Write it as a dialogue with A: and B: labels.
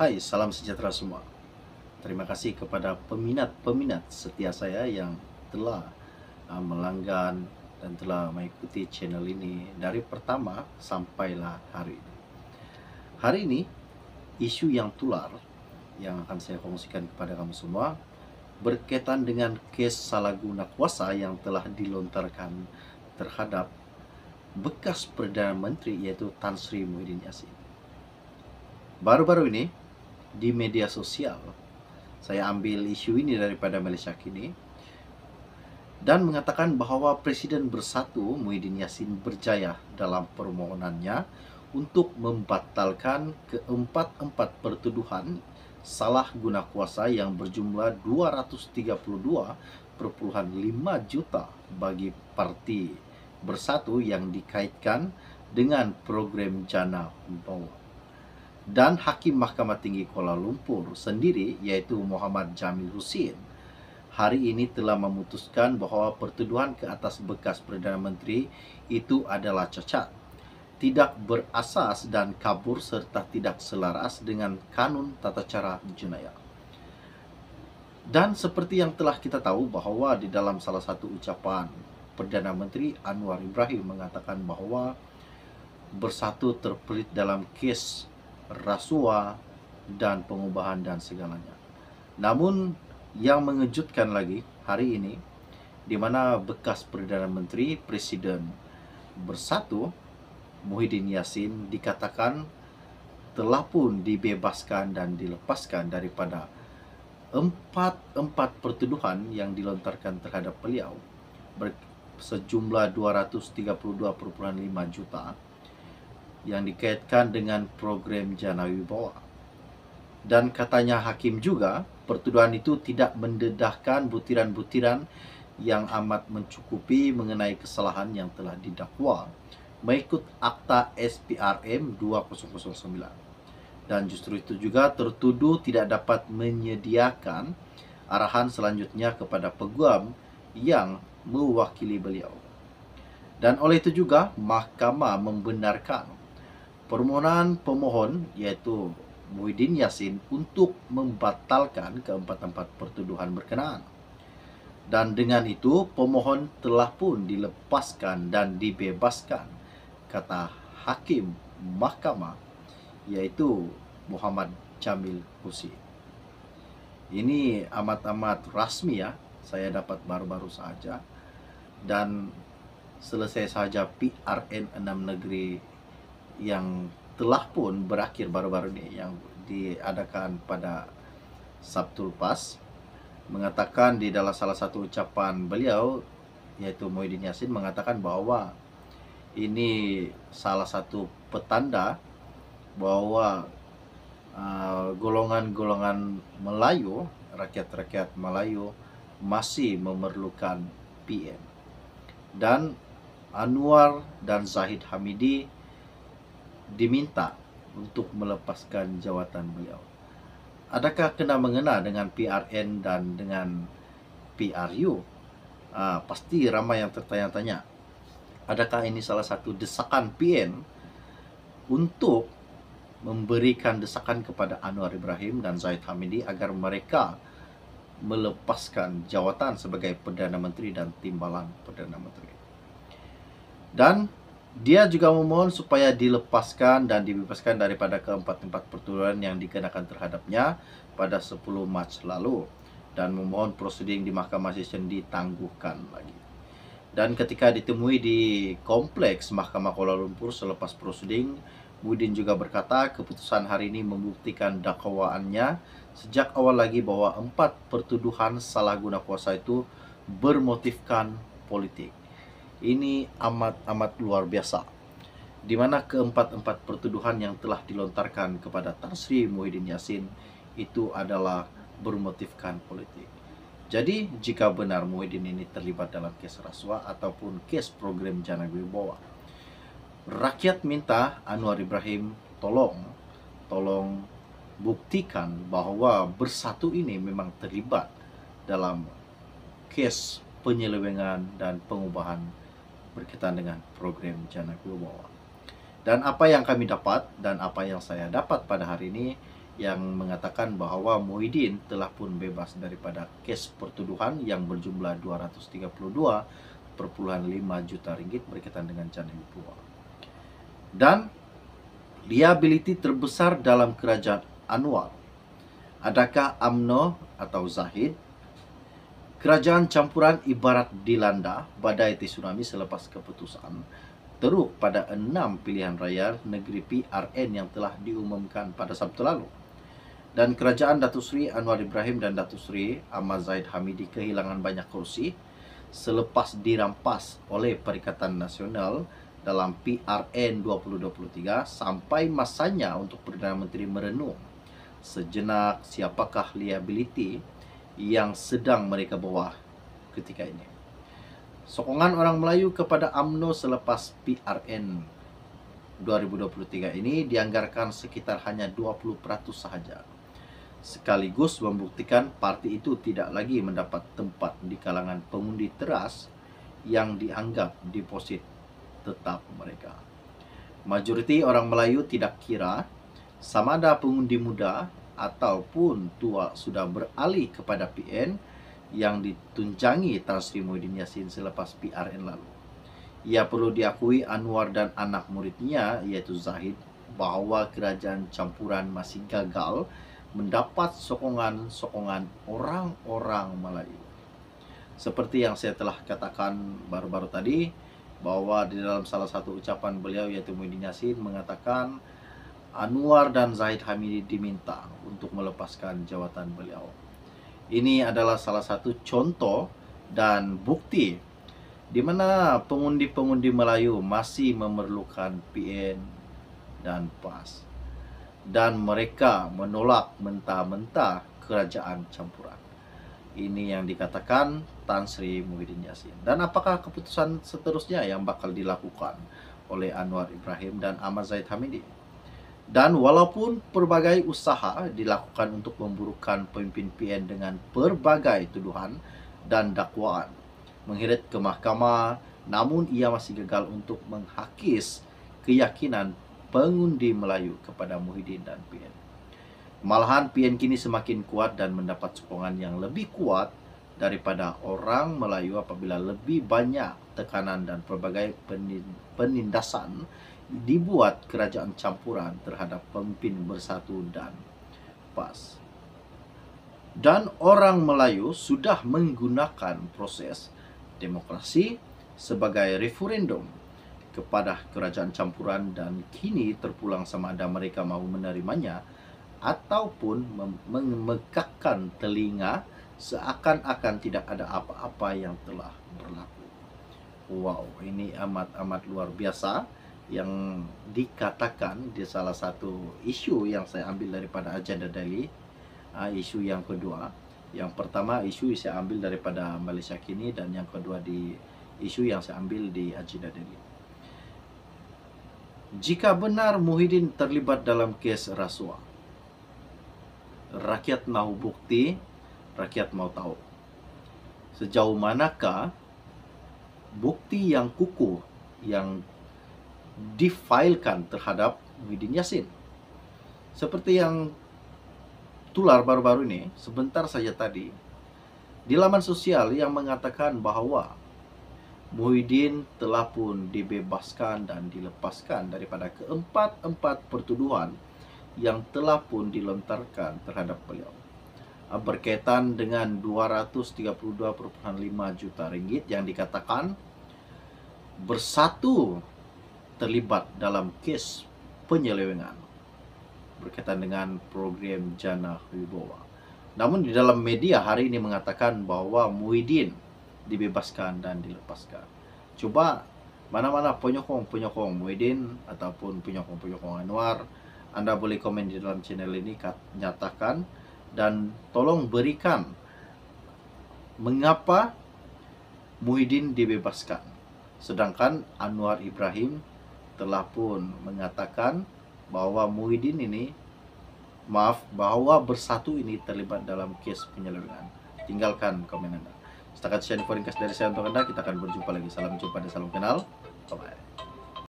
A: Hai, salam sejahtera semua. Terima kasih kepada peminat-peminat setia saya yang telah melanggan dan telah mengikuti channel ini dari pertama sampailah hari ini. Hari ini, isu yang tular yang akan saya kongsikan kepada kamu semua berkaitan dengan kes salah guna kuasa yang telah dilontarkan terhadap bekas Perdana Menteri yaitu Tan Sri Muhyiddin Yassin. Baru-baru ini di media sosial, saya ambil isu ini daripada Malaysia Kini dan mengatakan bahwa Presiden Bersatu Muhyiddin Yassin berjaya dalam permohonannya untuk membatalkan keempat pertuduhan salah guna kuasa yang berjumlah 232,5 juta bagi Parti Bersatu yang dikaitkan dengan program Jana Wibawa. Dan Hakim Mahkamah Tinggi Kuala Lumpur sendiri, yaitu Muhammad Jamil Husin, hari ini telah memutuskan bahawa pertuduhan ke atas bekas Perdana Menteri itu adalah cacat, tidak berasas dan kabur serta tidak selaras dengan kanun tata cara jenayah. Dan seperti yang telah kita tahu bahawa di dalam salah satu ucapan Perdana Menteri Anwar Ibrahim mengatakan bahawa Bersatu terpelit dalam kes rasuah dan pengubahan dan segalanya. Namun yang mengejutkan lagi hari ini, di mana bekas Perdana Menteri Presiden Bersatu Muhyiddin Yassin dikatakan telah pun dibebaskan dan dilepaskan daripada empat pertuduhan yang dilontarkan terhadap beliau sejumlah 232,5 juta yang dikaitkan dengan program Jana Wibawa. Dan katanya hakim juga, pertuduhan itu tidak mendedahkan butiran-butiran yang amat mencukupi mengenai kesalahan yang telah didakwa mengikut Akta SPRM 2009. Dan justru itu juga tertuduh tidak dapat menyediakan arahan selanjutnya kepada peguam yang mewakili beliau. Dan oleh itu juga mahkamah membenarkan permohonan pemohon yaitu Muhyiddin Yassin untuk membatalkan keempat pertuduhan berkenaan. Dan dengan itu pemohon telah pun dilepaskan dan dibebaskan, kata Hakim Mahkamah yaitu Muhammad Jamil Husin. Ini amat rasmi ya, saya dapat baru-baru saja. Dan selesai saja PRN 6 negeri yang telah pun berakhir baru-baru ini yang diadakan pada Sabtu lepas, mengatakan di dalam salah satu ucapan beliau yaitu Muhyiddin Yassin mengatakan bahwa ini salah satu petanda bahwa golongan-golongan Melayu, rakyat-rakyat Melayu masih memerlukan PM. Dan Anwar dan Zahid Hamidi diminta untuk melepaskan jawatan beliau. Adakah kena mengena dengan PRN dan dengan PRU? Pasti ramai yang tertanya-tanya. Adakah ini salah satu desakan PN untuk memberikan desakan kepada Anwar Ibrahim dan Zahid Hamidi agar mereka melepaskan jawatan sebagai Perdana Menteri dan timbalan Perdana Menteri? Dan dia juga memohon supaya dilepaskan dan dibebaskan daripada keempat pertuduhan yang dikenakan terhadapnya pada 10 Mac lalu dan memohon prosedur di Mahkamah Session ditangguhkan lagi. Dan ketika ditemui di kompleks Mahkamah Kuala Lumpur selepas prosedur, Muhyiddin juga berkata keputusan hari ini membuktikan dakwaannya sejak awal lagi bahwa 4 pertuduhan salah guna kuasa itu bermotifkan politik. Ini amat luar biasa, di mana keempat pertuduhan yang telah dilontarkan kepada Tan Sri Muhyiddin Yassin itu adalah bermotifkan politik. Jadi jika benar Muhyiddin ini terlibat dalam kes rasuah ataupun kes program Jana Wibawa, rakyat minta Anwar Ibrahim tolong buktikan bahwa Bersatu ini memang terlibat dalam kes penyelewengan dan pengubahan berkaitan dengan program Jana Wibawa. Dan apa yang kami dapat dan apa yang saya dapat pada hari ini, yang mengatakan bahwa Muhyiddin telah pun bebas daripada kes pertuduhan yang berjumlah 232,5 juta ringgit berkaitan dengan Chan Heng Pua. Dan liability terbesar dalam kerajaan Anwar, adakah UMNO atau Zahid? Kerajaan campuran ibarat dilanda badai tsunami selepas keputusan teruk pada 6 pilihan raya negeri PRN yang telah diumumkan pada Sabtu lalu. Dan kerajaan Datuk Seri Anwar Ibrahim dan Datuk Seri Ahmad Zahid Hamidi kehilangan banyak kursi selepas dirampas oleh Perikatan Nasional dalam PRN 2023 sampai masanya untuk Perdana Menteri merenung sejenak siapakah liability yang sedang mereka bawa ketika ini. Sokongan orang Melayu kepada UMNO selepas PRN 2023 ini dianggarkan sekitar hanya 20% sahaja, sekaligus membuktikan parti itu tidak lagi mendapat tempat di kalangan pengundi teras yang dianggap deposit tetap mereka. Majoriti orang Melayu tidak kira sama ada pengundi muda ataupun tua sudah beralih kepada PN yang ditunjangi Tan Sri Muhyiddin Yassin selepas PRN lalu. Ia perlu diakui Anwar dan anak muridnya iaitu Zahid bahawa kerajaan campuran masih gagal mendapat sokongan orang-orang Melayu. Seperti yang saya telah katakan baru-baru tadi, bahwa di dalam salah satu ucapan beliau yaitu Muhyiddin Yassin mengatakan Anwar dan Zahid Hamidi diminta untuk melepaskan jawatan beliau. Ini adalah salah satu contoh dan bukti di mana pengundi-pengundi Melayu masih memerlukan PN dan PAS. Dan mereka menolak mentah-mentah kerajaan campuran. Ini yang dikatakan Tan Sri Muhyiddin Yassin. Dan apakah keputusan seterusnya yang bakal dilakukan oleh Anwar Ibrahim dan Ahmad Zahid Hamidi? Dan walaupun berbagai usaha dilakukan untuk memburukan pemimpin PN dengan berbagai tuduhan dan dakwaan mengheret ke mahkamah, namun ia masih gagal untuk menghakis keyakinan pengundi Melayu kepada Muhyiddin dan PN. Malahan PN kini semakin kuat dan mendapat sokongan yang lebih kuat daripada orang Melayu apabila lebih banyak tekanan dan pelbagai penindasan dibuat kerajaan campuran terhadap pemimpin Bersatu dan PAS. Dan orang Melayu sudah menggunakan proses demokrasi sebagai referendum kepada kerajaan campuran dan kini terpulang sama ada mereka mahu menerimanya ataupun memekakkan telinga seakan-akan tidak ada apa-apa yang telah berlaku. Wow, ini amat-amat luar biasa yang dikatakan di salah satu isu yang saya ambil daripada Agenda Daily. Isu yang kedua, yang pertama isu saya ambil daripada Malaysia Kini dan yang kedua di isu yang saya ambil di Agenda Daily. Jika benar Muhyiddin terlibat dalam kes rasuah, rakyat mahu bukti, rakyat mahu tahu sejauh manakah bukti yang kukuh yang difailkan terhadap Muhyiddin Yassin. Seperti yang tular baru-baru ini, sebentar saja tadi, di laman sosial yang mengatakan bahawa Muhyiddin telah pun dibebaskan dan dilepaskan daripada keempat-empat pertuduhan yang telah pun dilontarkan terhadap beliau berkaitan dengan 232,5 juta ringgit yang dikatakan Bersatu terlibat dalam kes penyelewengan berkaitan dengan program Jana Wibawa. Namun di dalam media hari ini mengatakan bahawa Muhyiddin dibebaskan dan dilepaskan. Coba mana-mana penyokong-penyokong Muhyiddin ataupun penyokong-penyokong Anwar, Anda boleh komen di dalam channel ini, nyatakan dan tolong berikan mengapa Muhyiddin dibebaskan sedangkan Anwar Ibrahim telah pun mengatakan bahwa Muhyiddin ini bahwa Bersatu ini terlibat dalam kes penyelewengan. Tinggalkan komen Anda. Setakat sekian info ringkas dari saya untuk Anda. Kita akan berjumpa lagi. Salam jumpa dan salam kenal. Bye-bye.